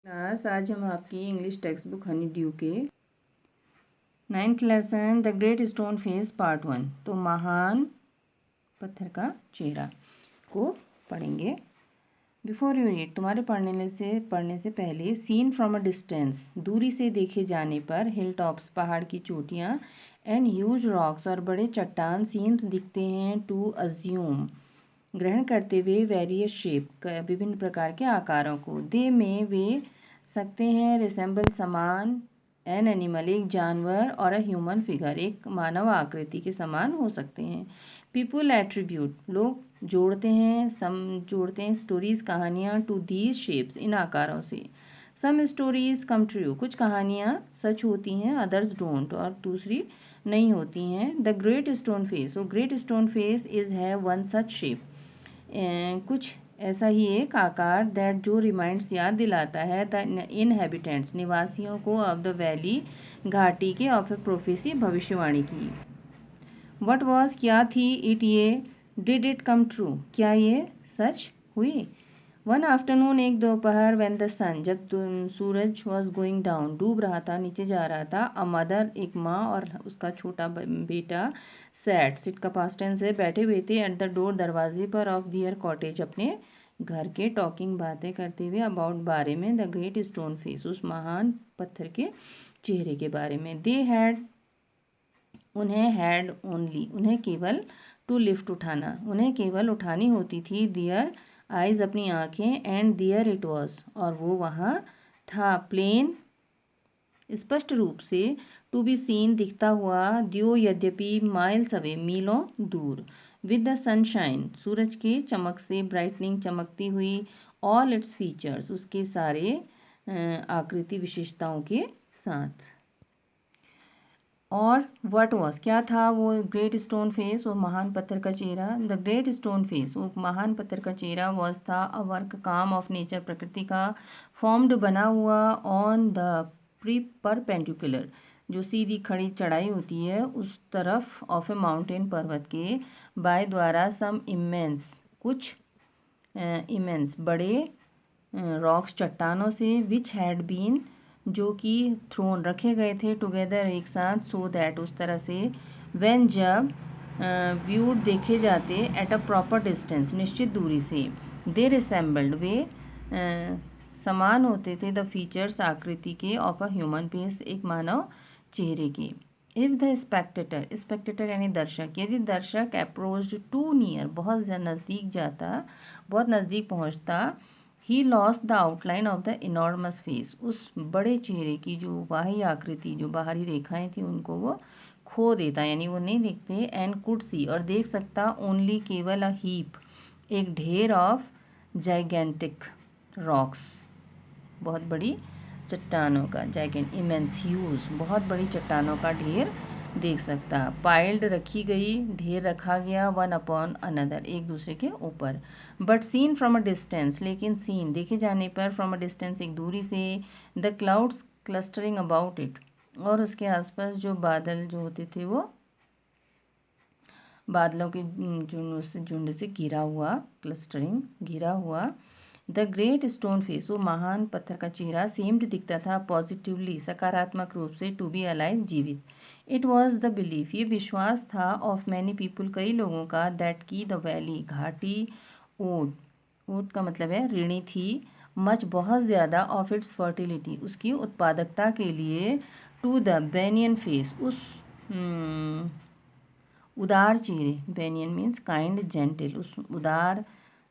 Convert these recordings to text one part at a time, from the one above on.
Class आज हम आपकी English text book Honey due के 9th lesson the great stone face part 1 तो महान पत्थर का चेहरा को पढ़ेंगे। बिफोर यू रीड, तुम्हारे पढ़ने से पहले सीन फ्रॉम अ डिस्टेंस, दूरी से देखे जाने पर, हिल टॉप्स पहाड़ की चोटियाँ, एंड ह्यूज रॉक्स और बड़े चट्टान सीम्स दिखते हैं, टू अज्यूम ग्रहण करते हुए, वेरियस शेप विभिन्न प्रकार के आकारों को, दे में वे सकते हैं, रिसेंबल समान, एन एनिमल एक जानवर, और अ ह्यूमन फिगर एक मानव आकृति के समान हो सकते हैं। पीपुल एट्रीब्यूट लोग जोड़ते हैं स्टोरीज कहानियाँ, टू दीज शेप्स इन आकारों से। सम स्टोरीज कम ट्रू कुछ कहानियाँ सच होती हैं, अदर्स डोंट और दूसरी नहीं होती हैं। द ग्रेट स्टोन फेस, वो ग्रेट स्टोन फेस इज है वन सच शेप, कुछ ऐसा ही एक आकार, दैट जो रिमाइंड्स याद दिलाता है द इनहेबिटेंट्स निवासियों को, ऑफ द वैली घाटी के, ऑफ ए प्रोफेसी भविष्यवाणी की। वट वॉज क्या थी, इट ये, डिड इट कम ट्रू क्या ये सच हुई। वन आफ्टरनून एक दोपहर, व्हेन द सन जब सूरज वॉज गोइंग डाउन डूब रहा था, नीचे जा रहा था, अ मदर एक माँ और उसका छोटा बेटा, सैट सिट का पास्ट टेंस है, बैठे हुए थे, एट द डोर दरवाजे पर, ऑफ दियर कॉटेज अपने घर के, टॉकिंग बातें करते हुए, अबाउट बारे में, द ग्रेट स्टोन फेस उस महान पत्थर के चेहरे के बारे में। दे हैड उन्हें केवल टू लिफ्ट उठाना, उन्हें केवल उठानी होती थी, दियर आइज अपनी आँखें, एंड दियर इट वॉज और वो वहाँ था, प्लेन स्पष्ट रूप से, टू बी सीन दिखता हुआ, द्यो यद्यपि, माइल्स अवे मीलों दूर, विद द सनशाइन सूरज की चमक से, ब्राइटनिंग चमकती हुई, ऑल इट्स फीचर्स उसके सारे आकृति विशेषताओं के साथ। और वट वॉज क्या था, वो ग्रेट स्टोन फेस वो महान पत्थर का चेहरा, द ग्रेट स्टोन फेस वो महान पत्थर का चेहरा, वॉज था अ वर्क काम ऑफ नेचर प्रकृति का, फॉर्म्ड बना हुआ, ऑन द परपेंडिकुलर जो सीधी खड़ी चढ़ाई होती है उस तरफ, ऑफ ए माउंटेन पर्वत के, बाय द्वारा, सम इमेंस कुछ इमेंस बड़े रॉक्स चट्टानों से, विच हैड बीन जो कि थ्रोन रखे गए थे, टुगेदर एक साथ, सो दैट उस तरह से, व्हेन जब व्यूड देखे जाते, एट अ प्रॉपर डिस्टेंस निश्चित दूरी से, दे रिसेंबल्ड वे समान होते थे, द फीचर्स आकृति के, ऑफ अ ह्यूमन फेस एक मानव चेहरे के। इफ़ द स्पेक्टेटर यानी दर्शक, यदि दर्शक अप्रोच्ड टू नियर बहुत नज़दीक जाता, बहुत नज़दीक पहुंचता, he lost the outline of the enormous face उस बड़े चेहरे की जो बाह्य आकृति, जो बाहरी रेखाएं थी, उनको वो खो देता, यानी वो नहीं देखते, एंड कुड सी और देख सकता, ओनली केवल, अ हीप एक ढेर, ऑफ जाइगेंटिक रॉक्स बहुत बड़ी चट्टानों का, जाइगेंट इमेंस ह्यूज बहुत बड़ी चट्टानों का ढेर देख सकता, पाइल्ड रखी गई ढेर रखा गया, वन अपॉन अनदर एक दूसरे के ऊपर, but seen from a distance लेकिन सीन देखे जाने पर, फ्रॉम अ डिस्टेंस एक दूरी से, the clouds clustering about it और उसके आसपास जो बादल जो होते थे वो बादलों के झुंड से घिरा हुआ, क्लस्टरिंग घिरा हुआ, द ग्रेट स्टोन फेस वो महान पत्थर का चेहरा, सेम्ड दिखता था, पॉजिटिवली सकारात्मक रूप से, टू बी अलाइव जीवित, इट वॉज द बिलीफ ये विश्वास था, ऑफ मैनी पीपुल कई लोगों का, दैट की द वैली घाटी, ओट का मतलब है ऋणी थी, मच बहुत ज़्यादा, ऑफ इट्स फर्टिलिटी उसकी उत्पादकता के लिए, टू द बेनियन फेस उस उदार चेहरे, बेनियन मीन्स काइंड जेंटल उस उदार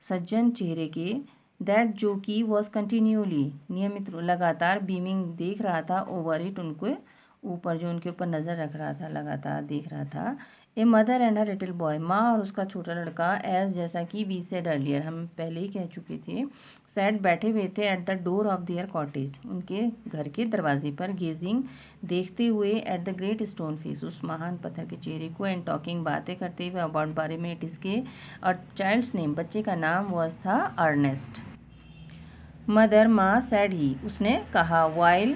सज्जन चेहरे के, दैट जो कि वॉज कंटिन्यूली नियमित लगातार, बीमिंग देख रहा था, ओवर इट उनको ऊपर जो उनके ऊपर नज़र रख रहा था, लगातार देख रहा था, a mother and a little boy माँ और उसका छोटा लड़का, एज जैसा कि वी सेड अर्लियर हम पहले ही कह चुके थे, सैट बैठे हुए थे, at the door of their cottage उनके घर के दरवाजे पर, गेजिंग देखते हुए, at the great stone face उस महान पत्थर के चेहरे को, एंड टॉकिंग बातें करते हुए, अबाउट बारे में, इट इसके, और चाइल्ड्स नेम बच्चे का नाम वॉज था अर्नेस्ट। मदर माँ सैड ही उसने कहा, while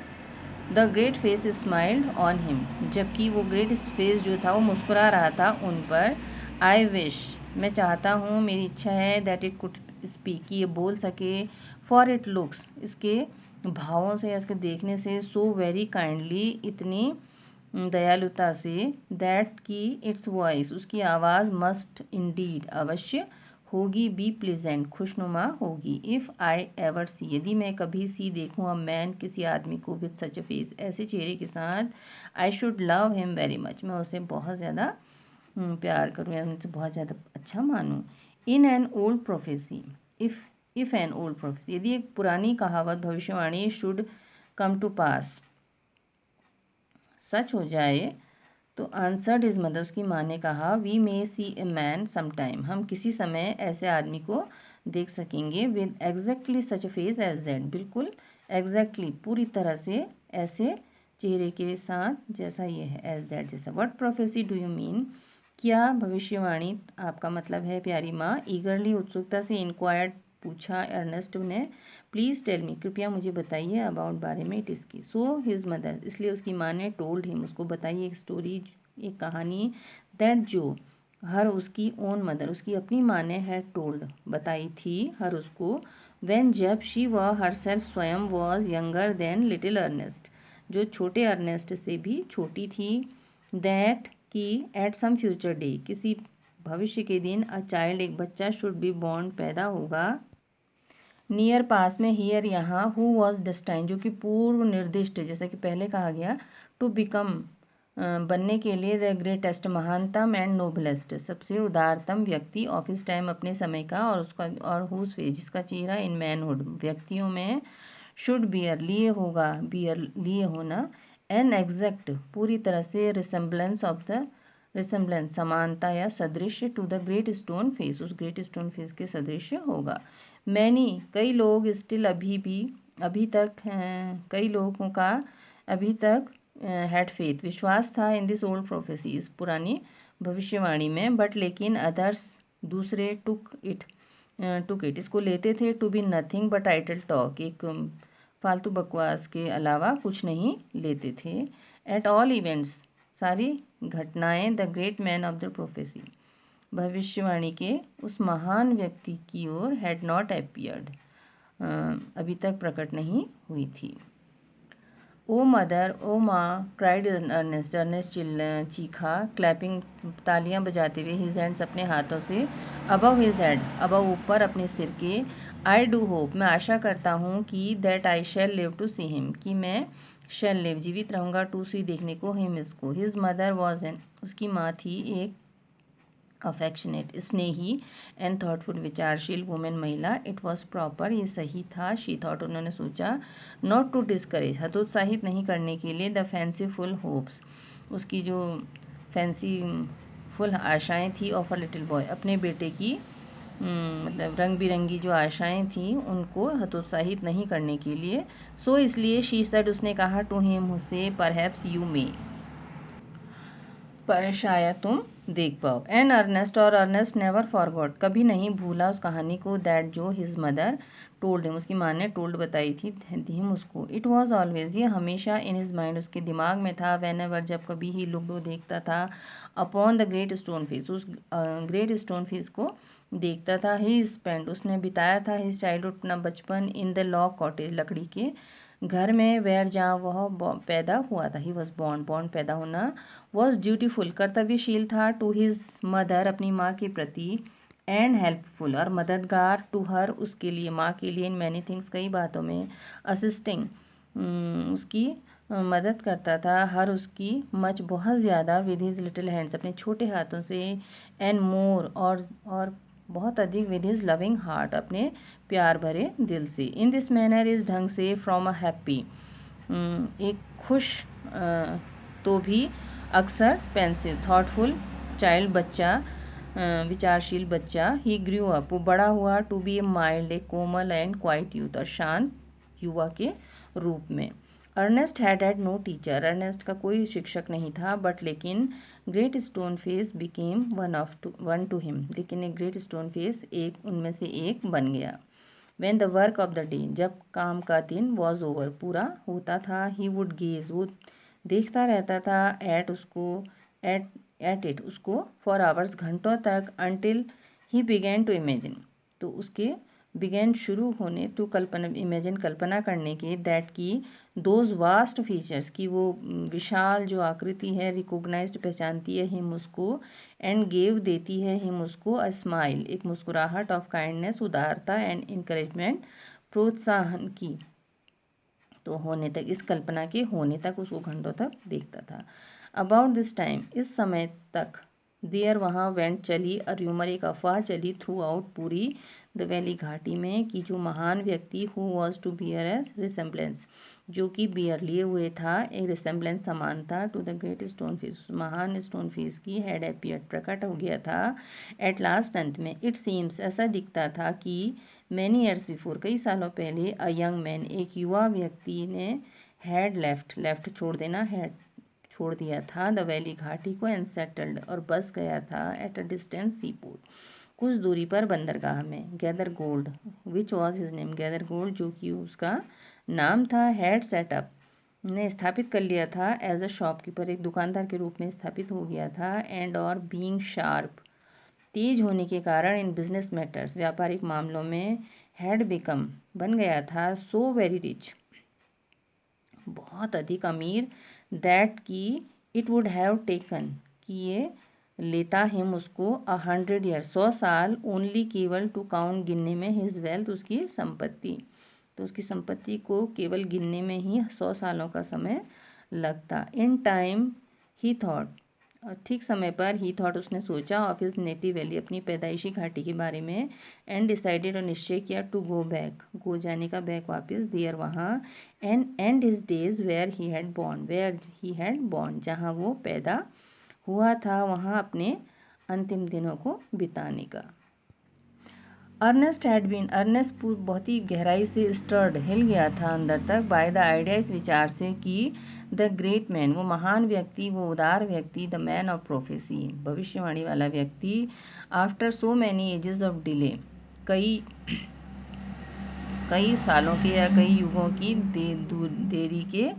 the great face smiled on him जबकि वो ग्रेट फेस जो था वो मुस्कुरा रहा था उन पर, आई विश मैं चाहता हूँ, मेरी इच्छा है, दैट इट कुड स्पीक कि ये बोल सके, फॉर इट लुक्स इसके भावों से या इसके देखने से, सो वेरी काइंडली, इतनी दयालुता से, दैट की इट्स वॉइस, उसकी आवाज़, मस्ट इंडीड, अवश्य होगी, बी प्लेजेंट, खुशनुमा होगी, इफ़ आई एवर सी, यदि मैं कभी सी देखूँ, अ मैन, किसी आदमी को, विथ सच अ फेस, ऐसे चेहरे के साथ, I should love him very much, मैं उसे बहुत ज़्यादा प्यार करूँ या उनसे बहुत ज़्यादा अच्छा मानूँ। In an old prophecy, if an old prophecy, यदि एक पुरानी कहावत, भविष्यवाणी, शुड कम टू पास, सच हो जाए, तो आंसर्ड हिज मदर, उसकी माँ ने कहा, we may see a man some time, हम किसी समय ऐसे आदमी को देख सकेंगे, with exactly such a face as that, बिल्कुल एग्जैक्टली पूरी तरह से ऐसे चेहरे के साथ जैसा ये है, एज दैट जैसा। What prophecy do you mean, क्या भविष्यवाणी आपका मतलब है, प्यारी माँ ईगरली, उत्सुकता से, इंक्वायर्ड, पूछा अर्नेस्ट ने, प्लीज़ टेल मी, कृपया मुझे बताइए, अबाउट, बारे में, इट इसकी। सो हिज मदर, इसलिए उसकी माँ ने, टोल्ड हिम, उसको बताइए, एक स्टोरी, एक कहानी, दैट जो, हर उसकी ओन मदर, उसकी अपनी माँ ने, हैड टोल्ड, बताई थी, हर उसको, व्हेन, जब, शी व हरसेल्फ, स्वयं, was younger than little Ernest, जो छोटे अर्नेस्ट से भी छोटी थी, दैट कि एट सम फ्यूचर डे, किसी भविष्य के दिन, अ चाइल्ड, एक बच्चा, शुड बी बॉर्न, पैदा होगा, नियर, पास में, हियर, यहाँ, हु वॉज डेस्टाइन, जो कि पूर्व निर्दिष्ट, जैसा कि पहले कहा गया, टू बिकम, बनने के लिए, द ग्रेटेस्ट, महानतम, एंड नोबलेस्ट, सबसे उदारतम व्यक्ति, ऑफ हिज टाइम, अपने समय का, और उसका, और हुज फेस, जिसका चेहरा, इन मैनहुड, व्यक्तियों में, शुड बियर, लिए होगा, बियर, लिए होना, एन एग्जैक्ट, पूरी तरह से, रिसेम्बलेंस ऑफ द, रिसेम्बलेंस, समानता या सदृश, to the great stone face, उस ग्रेट स्टोन फेस के सदृश होगा। मैनी, कई लोग, स्टिल, अभी भी, अभी तक, कई लोगों का अभी तक, हैड फेथ, विश्वास था, इन दिस ओल्ड प्रोफेसी, इस पुरानी भविष्यवाणी में, बट लेकिन, अदर्स, दूसरे, टुक इट, इसको लेते थे, to be nothing but idle talk, एक फालतू बकवास के अलावा कुछ नहीं लेते थे। एट ऑल इवेंट्स, सारी घटनाएं, the great man of the prophecy, भविष्यवाणी के उस महान व्यक्ति की ओर, हैड नॉट अपीयर्ड, अभी तक प्रकट नहीं हुई थी। ओ मदर, ओ माँ, क्राइड अर्नेस्ट, अर्नेस्ट चीखा, क्लैपिंग, तालियां बजाते हुए, हिज हैंड्स, अपने हाथों से, अबव हिज हेड, अबव, ऊपर, अपने सिर के, आई डू होप, मैं आशा करता हूँ कि, that I shall live to see him, कि मैं शैल लिव, जीवित रहूँगा, टू सी, देखने को, हिम, इसको। हिज मदर वॉज एन, उसकी माँ थी एक अफेक्शनेट, स्नेही, एंड थॉटफुल, विचारशील, वुमेन, महिला, इट वॉज प्रॉपर, ये सही था, शी थॉट, उन्होंने सोचा, नॉट टू डिस्करेज, हतोत्साहित नहीं करने के लिए, द फैंसीफुल होप्स, उसकी जो फैंसी फुल आशाएं थी, ऑफ अ लिटिल बॉय, अपने बेटे की, मतलब रंग बिरंगी जो आशाएं थी, उनको हतोत्साहित नहीं करने के लिए, सो इसलिए, शी सेड, उसने कहा, टू हिम, उसे, परहैप्स यू मे, पर शायद तुम देख पाओ, एन अर्नेस्ट, और अर्नेस्ट नेवर फॉरगॉट, कभी नहीं भूला उस कहानी को, दैट जो, हिज मदर टोल्ड हिम, उसकी माँ ने टोल्ड, बताई थी, हिम, उसको, इट वॉज ऑलवेज, ये हमेशा, इन हिज माइंड, उसके दिमाग में था, वेन एवर, जब कभी ही लुक्ड, वो देखता था, upon the great stone face, उस ग्रेट स्टोन फेस को देखता था, ही स्पेंड, उसने बिताया था, हिज चाइल्डहुड, अपना बचपन, इन द लॉग कॉटेज, लकड़ी के घर में, वेयर, जहाँ वह पैदा हुआ था, ही वॉज बॉर्न, बॉर्न, पैदा होना, वॉज ड्यूटीफुल, कर्तव्यशील था, टू हिज मदर, अपनी माँ के प्रति, एंड हेल्पफुल, और मददगार, टू हर, उसके लिए, माँ के लिए, इन मैनी थिंग्स, कई बातों में, असिस्टिंग, उसकी मदद करता था, हर, उसकी, मच, बहुत ज़्यादा, विद हिज लिटिल हैंड्स, अपने छोटे हाथों से, एंड मोर, और बहुत अधिक, विद हिज लविंग हार्ट, अपने प्यार भरे दिल से, इन दिस मैनर, इस ढंग से, फ्रॉम अ हैप्पी, एक खुश, तो भी अक्सर, पेंसिव, थॉटफुल चाइल्ड, बच्चा, विचारशील बच्चा, ही ग्रू अप, वो बड़ा हुआ, to be a mild, a कोमल, एंड क्वाइट यूथ, और शांत युवा के रूप में। Ernest had no teacher, Ernest का कोई शिक्षक नहीं था, बट लेकिन, great stone face became one to him, लेकिन एक ग्रेट स्टोन फेस, एक उनमें से एक बन गया। When the work of the day, जब काम का दिन, वॉज ओवर, पूरा होता था, ही वुड गेज, वो देखता रहता था, एट, उसको, एट इट, उसको, फॉर आवर्स, घंटों तक, until he began to imagine, तो उसके बिगेन शुरू होने, टू कल्पना इमेजिन कल्पना करने के, दैट की दोज वास्ट फीचर्स की वो विशाल जो आकृति है, रिकोगनाइज्ड पहचानती है हिम उसको, एंड गेव देती है हिम उसको अ स्माइल एक मुस्कुराहट, ऑफ काइंडनेस उदारता, एंड इनकरेजमेंट प्रोत्साहन की। तो होने तक, इस कल्पना के होने तक उसको घंटों तक देखता था। अबाउट दिस टाइम, इस समय तक, देयर वहाँ वेंट चली, अ र्यूमर एक अफवाह चली, थ्रू आउट पूरी द वैली घाटी में, कि जो महान व्यक्ति who was to bear as resemblance, जो कि बियर लिए हुए था, एक रिसेम्बलेंस समानता, to the great stone face, महान स्टोन फेस की, हैड अपीयर्ड प्रकट हो गया था, एट लास्ट अंत में, इट सीम्स ऐसा दिखता था कि मैनी ईयर्स बिफोर कई सालों पहले, अ यंग मैन एक युवा व्यक्ति ने, हैड लेफ्ट छोड़ देना, हैड छोड़ दिया था, द वैली घाटी को, एंड सेटल्ड और बस गया था, at a distance seaport कुछ दूरी पर बंदरगाह में, Gathergold which was his name, Gathergold जो कि उसका नाम था, हैड सेटअप ने स्थापित कर लिया था, एज अ शॉपकीपर एक दुकानदार के रूप में स्थापित हो गया था, एंड और बीइंग शार्प तेज होने के कारण, इन बिजनेस मैटर्स व्यापारिक मामलों में, हैड बिकम बन गया था, सो वेरी रिच बहुत अधिक अमीर, दैट की इट वुड हैव टेकन कि ये लेता हिम उसको 100 ईयर 100 साल, ओनली केवल टू काउंट गिनने में, हिज वेल्थ उसकी संपत्ति, तो उसकी संपत्ति को केवल गिनने में ही 100 सालों का समय लगता। इन टाइम ही थॉट, ठीक समय पर, ही थॉट उसने सोचा, ऑफ हिज नेटिव वैली अपनी पैदाइशी घाटी के बारे में, एंड डिसाइडेड और निश्चय किया, टू गो बैक गो जाने का, बैक वापस, देयर वहाँ, and his days where he had born जहाँ वो पैदा हुआ था, वहाँ अपने अंतिम दिनों को बिताने का। अर्नेस्ट बहुत ही गहराई से स्टर्ड हिल गया था अंदर तक, बाय द आइडिया इस विचार से कि द ग्रेट मैन वो महान व्यक्ति, वो उदार व्यक्ति, द मैन ऑफ प्रोफेसी भविष्यवाणी वाला व्यक्ति, after so many ages of delay कई सालों के या कई युगों की देरी के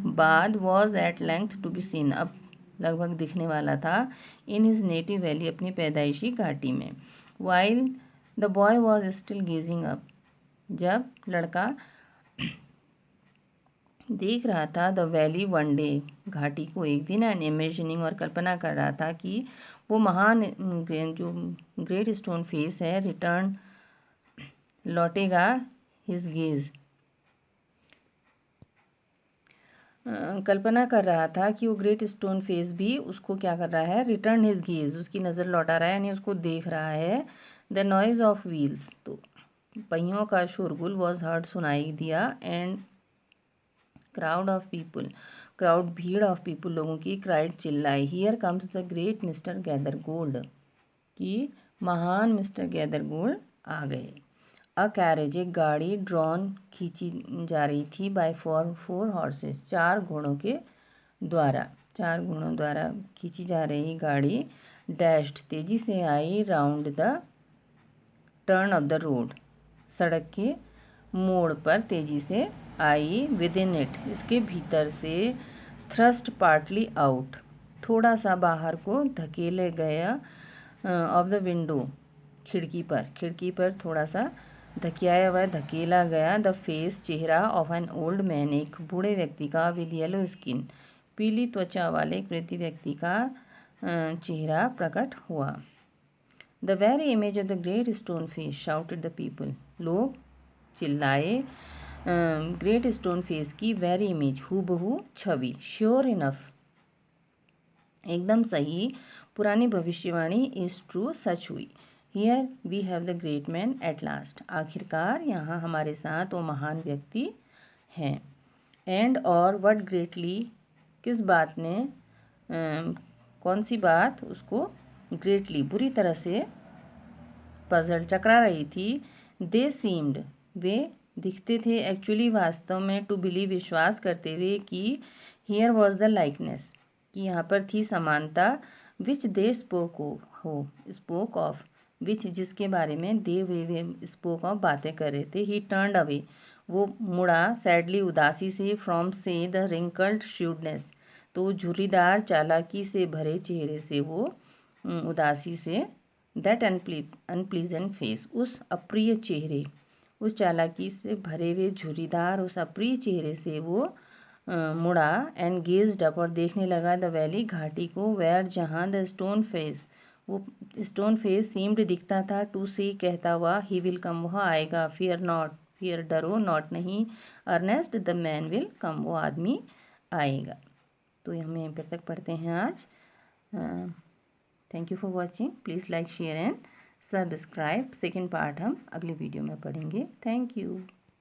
बाद, was at length to be seen अब लगभग दिखने वाला था, इन हिज नेटिव वैली अपनी पैदाइशी घाटी में, while the boy was still gazing up जब लड़का देख रहा था, द वैली वन डे घाटी को एक दिन, एंड इमेजिनिंग और कल्पना कर रहा था कि वो महान जो ग्रेट स्टोन फेस है, रिटर्न लौटेगा, हिज गेज कल्पना कर रहा था कि वो ग्रेट स्टोन फेस भी उसको क्या कर रहा है, रिटर्न हिज गेज उसकी नज़र लौटा रहा है, यानी उसको देख रहा है। द नॉइज ऑफ व्हील्स तो पहियों का शोरगुल, वॉज हर्ड सुनाई दिया, एंड क्राउड भीड़ ऑफ पीपल लोगों की, क्राइड चिल्लाई, here comes the great mister gather gold कि महान मिस्टर गैदर गोल्ड आ गए। अ कैरेज एक गाड़ी, ड्रॉन खींची जा रही थी, बाय फोर हॉर्सेस चार घोड़ों द्वारा खींची जा रही गाड़ी, डैश्ड तेजी से आई, round the turn of the road सड़क के मोड़ पर तेजी से आई, विद इन इट इसके भीतर से, थ्रस्ट पार्टली आउट थोड़ा सा बाहर को धकेले गया, ऑफ द विंडो खिड़की पर थोड़ा सा धकियाया हुआ धकेला गया, द फेस चेहरा, ऑफ एन ओल्ड मैन एक बूढ़े व्यक्ति का, विद येलो स्किन पीली त्वचा वाले एक वृद्ध व्यक्ति का चेहरा प्रकट हुआ। The very image of the great stone face shouted the people लोग चिल्लाए, ग्रेट स्टोन फेस की वेरी इमेज हूबहू छवि, श्योर इनफ एकदम सही, पुरानी भविष्यवाणी, इज ट्रू सच हुई, here we have the great man at last आखिरकार यहाँ हमारे साथ वो महान व्यक्ति हैं। एंड और व्हाट ग्रेटली किस बात ने कौन सी बात उसको ग्रेटली बुरी तरह से पजल चकरा रही थी, दे सीम्ड वे दिखते थे, एक्चुअली वास्तव में, टू बिलीव विश्वास करते हुए कि हियर वॉज द लाइकनेस कि यहाँ पर थी समानता, विच दे स्पोक ऑफ विच जिसके बारे में वे स्पोक ऑफ बातें कर रहे थे, ही टर्न्ड अवे वो मुड़ा, सैडली उदासी से, फ्रॉम से द रिंकल्ड श्यूडनेस तो झुर्रीदार चालाकी से भरे चेहरे से वो उदासी से, दैट अनप्लीजेंट फेस उस अप्रिय चेहरे उस चालाकी से भरे हुए झुर्रीदार उस अप्रिय चेहरे से वो मुड़ा एंड गेज्ड अप और देखने लगा द वैली घाटी को, वेयर जहाँ द स्टोन फेस, वो स्टोन फेस सीम्ड दिखता था, टू सी कहता हुआ, ही विल कम, वह आएगा, फियर नॉट, फियर डरो नॉट नहीं, Ernest the man will come, वो आदमी आएगा। तो हम यहीं पर तक पढ़ते हैं आज। Thank you for watching, please like share and subscribe. Second part हम अगले वीडियो में पढ़ेंगे। Thank you.